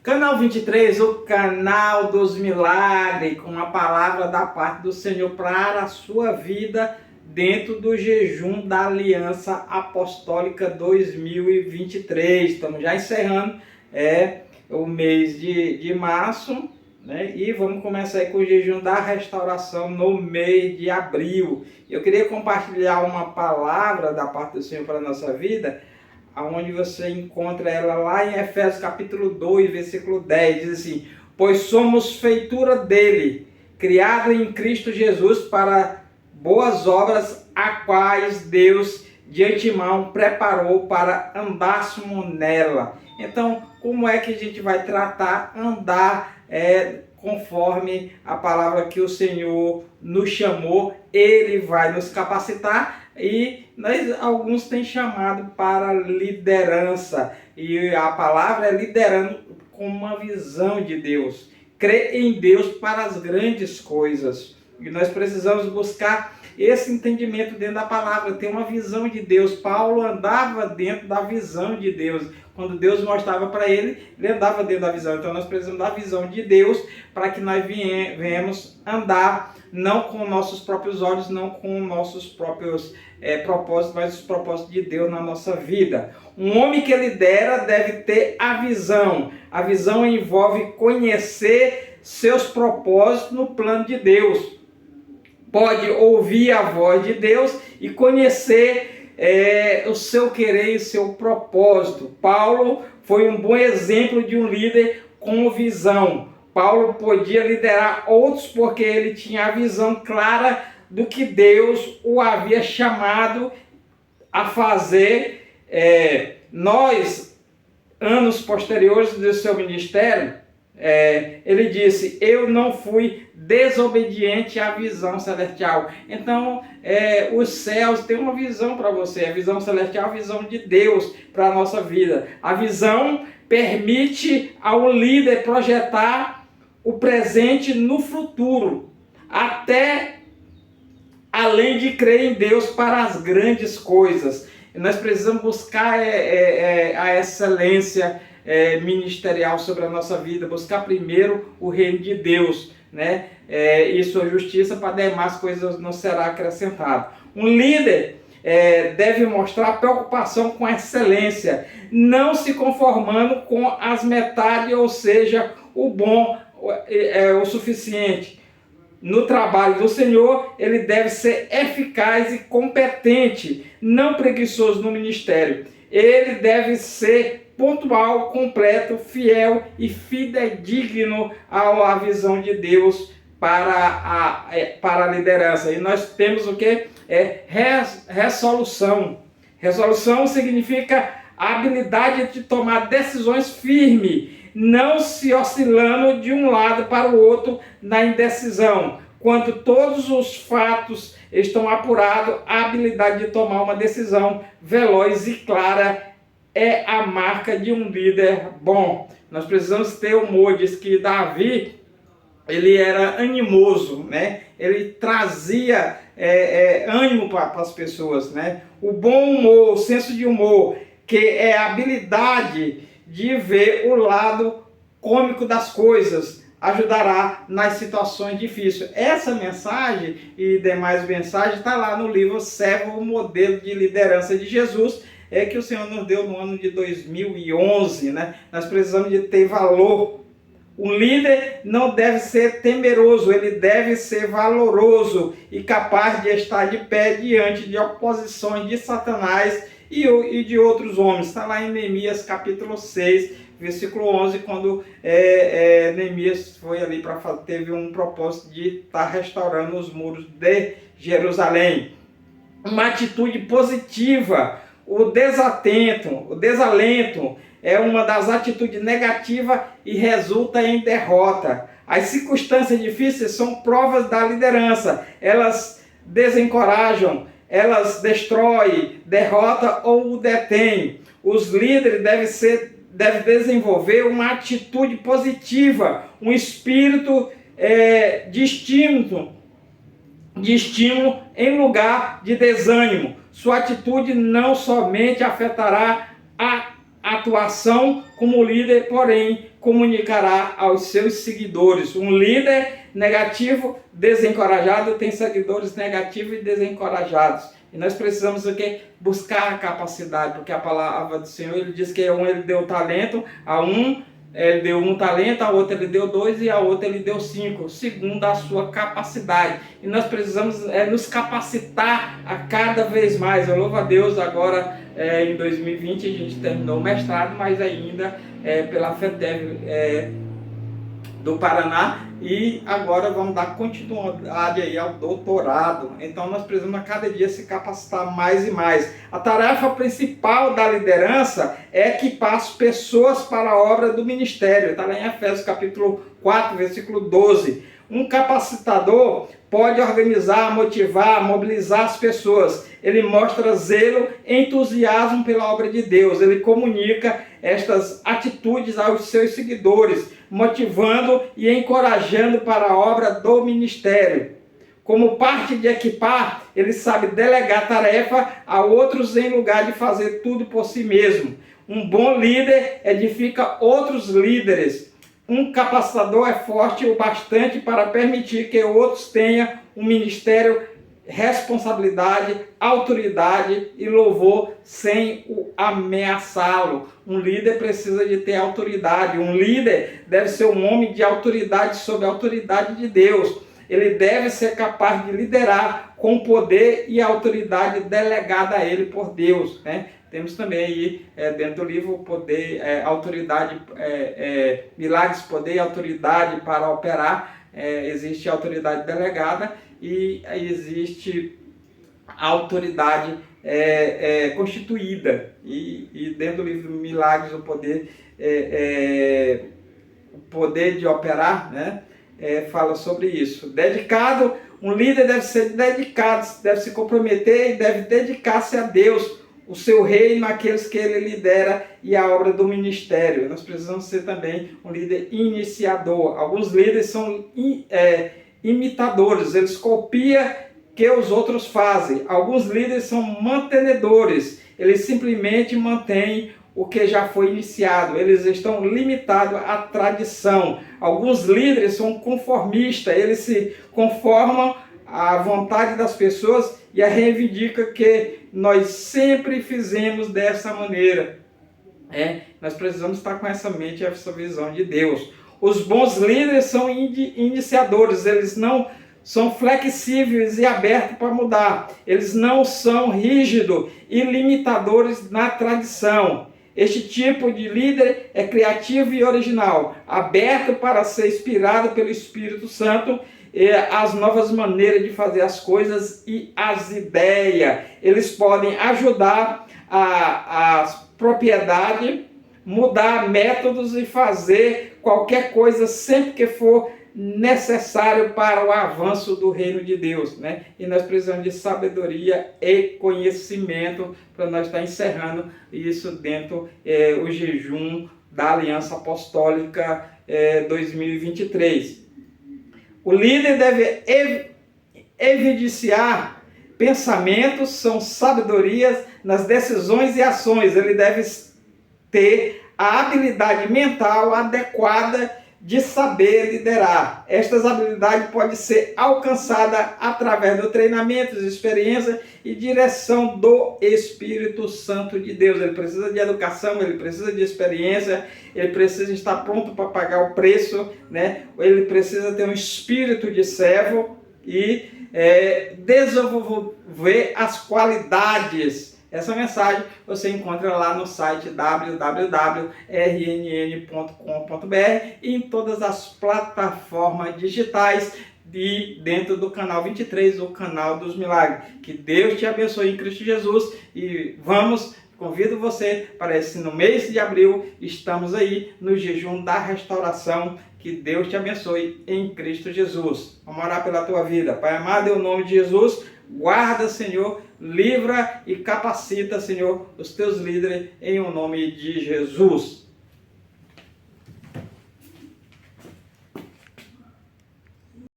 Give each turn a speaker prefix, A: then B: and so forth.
A: Canal 23, o canal dos milagres, com a palavra da parte do Senhor para a sua vida dentro do jejum da Aliança Apostólica 2023. Estamos já encerrando o mês de março, né? E vamos começar aí com o jejum da restauração no mês de abril. Eu queria compartilhar uma palavra da parte do Senhor para a nossa vida, aonde você encontra ela lá em Efésios capítulo 2, versículo 10, diz assim: pois somos feitura dele, criado em Cristo Jesus para boas obras, a quais Deus de antemão preparou para andássemos nela. Então, como é que a gente vai tratar andar conforme a palavra que o Senhor nos chamou? Ele vai nos capacitar e alguns têm chamado para liderança. E a palavra é liderando com uma visão de Deus. Crer em Deus para as grandes coisas. E nós precisamos buscar esse entendimento dentro da palavra, ter uma visão de Deus. Paulo andava dentro da visão de Deus. Quando Deus mostrava para ele, ele andava dentro da visão. Então nós precisamos da visão de Deus para que nós venhamos andar não com nossos próprios olhos, não com nossos próprios propósitos, mas os propósitos de Deus na nossa vida. Um homem que lidera deve ter a visão. A visão envolve conhecer seus propósitos no plano de Deus. Pode ouvir a voz de Deus e conhecer o seu querer e o seu propósito. Paulo foi um bom exemplo de um líder com visão. Paulo podia liderar outros porque ele tinha a visão clara do que Deus o havia chamado a fazer. Nós, anos posteriores do seu ministério, ele disse: eu não fui desobediente à visão celestial. Então, os céus têm uma visão para você. A visão celestial é a visão de Deus para a nossa vida. A visão permite ao líder projetar o presente no futuro, até além de crer em Deus para as grandes coisas. E nós precisamos buscar a excelência ministerial sobre a nossa vida, buscar primeiro o reino de Deus, né? E sua justiça, para demais coisas não será acrescentado. Um líder deve mostrar preocupação com a excelência, não se conformando com as metades, ou seja, o bom o suficiente. No trabalho do Senhor, ele deve ser eficaz e competente, não preguiçoso no ministério. Ele deve ser pontual, completo, fiel e fidedigno à visão de Deus para a liderança. E nós temos o que? Resolução. Resolução significa a habilidade de tomar decisões firmes, não se oscilando de um lado para o outro na indecisão. Quando todos os fatos estão apurados, a habilidade de tomar uma decisão veloz e clara é a marca de um líder bom. Nós precisamos ter humor. Diz que Davi, ele era animoso, né? Ele trazia ânimo para as pessoas, né? O bom humor, o senso de humor, que é a habilidade de ver o lado cômico das coisas, ajudará nas situações difíceis. Essa mensagem e demais mensagens está lá no livro Servo, o Modelo de Liderança de Jesus, que o Senhor nos deu no ano de 2011, né? Nós precisamos de ter valor. Um líder não deve ser temeroso, ele deve ser valoroso e capaz de estar de pé diante de oposições de Satanás e de outros homens. Está lá em Neemias capítulo 6, versículo 11, quando Neemias foi ali teve um propósito de estar restaurando os muros de Jerusalém. Uma atitude positiva. O desalento é uma das atitudes negativas e resulta em derrota. As circunstâncias difíceis são provas da liderança. Elas desencorajam, elas destroem, derrotam ou detêm. Os líderes devem desenvolver uma atitude positiva, um espírito de estímulo em lugar de desânimo. Sua atitude não somente afetará a atuação como líder, porém comunicará aos seus seguidores. Um líder negativo, desencorajado, tem seguidores negativos e desencorajados. E nós precisamos o quê? Buscar a capacidade, porque a palavra do Senhor, ele diz que a um ele deu talento, a um ele deu 1 talento, a outra ele deu 2 e a outra ele deu 5, segundo a sua capacidade. E nós precisamos nos capacitar a cada vez mais. Eu louvo a Deus, agora em 2020 a gente terminou o mestrado, mas ainda pela FETEV do Paraná, e agora vamos dar continuidade aí ao doutorado. Então nós precisamos a cada dia se capacitar mais e mais. A tarefa principal da liderança é equipar as pessoas para a obra do ministério. Está lá em Efésios capítulo 4, versículo 12. Um capacitador pode organizar, motivar, mobilizar as pessoas. Ele mostra zelo, entusiasmo pela obra de Deus. Ele comunica estas atitudes aos seus seguidores, motivando e encorajando para a obra do ministério. Como parte de equipar, ele sabe delegar tarefa a outros em lugar de fazer tudo por si mesmo. Um bom líder edifica outros líderes. Um capacitador é forte o bastante para permitir que outros tenham um ministério, responsabilidade, autoridade e louvor sem o ameaçá-lo. Um líder precisa de ter autoridade. Um líder deve ser um homem de autoridade sob a autoridade de Deus. Ele deve ser capaz de liderar com poder e autoridade delegada a ele por Deus, né? Temos também aí dentro do livro poder, autoridade, milagres, poder e autoridade para operar. Existe autoridade delegada e existe autoridade constituída. E dentro do livro Milagres, o poder de operar, né? Fala sobre isso. Dedicado, um líder deve ser dedicado, deve se comprometer e deve dedicar-se a Deus, o seu reino, aqueles que ele lidera e a obra do ministério. Nós precisamos ser também um líder iniciador. Alguns líderes são imitadores, eles copiam o que os outros fazem. Alguns líderes são mantenedores, eles simplesmente mantêm o que já foi iniciado, eles estão limitados à tradição. Alguns líderes são conformistas, eles se conformam à vontade das pessoas e reivindica que nós sempre fizemos dessa maneira. Nós precisamos estar com essa mente, essa visão de Deus. Os bons líderes são iniciadores, eles não são flexíveis e abertos para mudar. Eles não são rígidos e limitadores na tradição. Este tipo de líder é criativo e original, aberto para ser inspirado pelo Espírito Santo, as novas maneiras de fazer as coisas e as ideias. Eles podem ajudar a propriedade, mudar métodos e fazer qualquer coisa sempre que for necessário para o avanço do reino de Deus, né? E nós precisamos de sabedoria e conhecimento para nós estar encerrando isso dentro o jejum da Aliança Apostólica 2023. O líder deve evidenciar pensamentos, são sabedorias nas decisões e ações. Ele deve ter a habilidade mental adequada de saber liderar. Estas habilidades podem ser alcançadas através do treinamento, experiência e direção do Espírito Santo de Deus. Ele precisa de educação, ele precisa de experiência, ele precisa estar pronto para pagar o preço, né? Ele precisa ter um espírito de servo e desenvolver as qualidades. Essa mensagem você encontra lá no site www.rnn.com.br e em todas as plataformas digitais e dentro do canal 23, o canal dos milagres. Que Deus te abençoe em Cristo Jesus e convido você para no mês de abril, estamos aí no jejum da restauração. Que Deus te abençoe em Cristo Jesus. Vamos orar pela tua vida. Pai amado, em nome de Jesus, guarda, Senhor, livra e capacita, Senhor, os teus líderes em o nome de Jesus.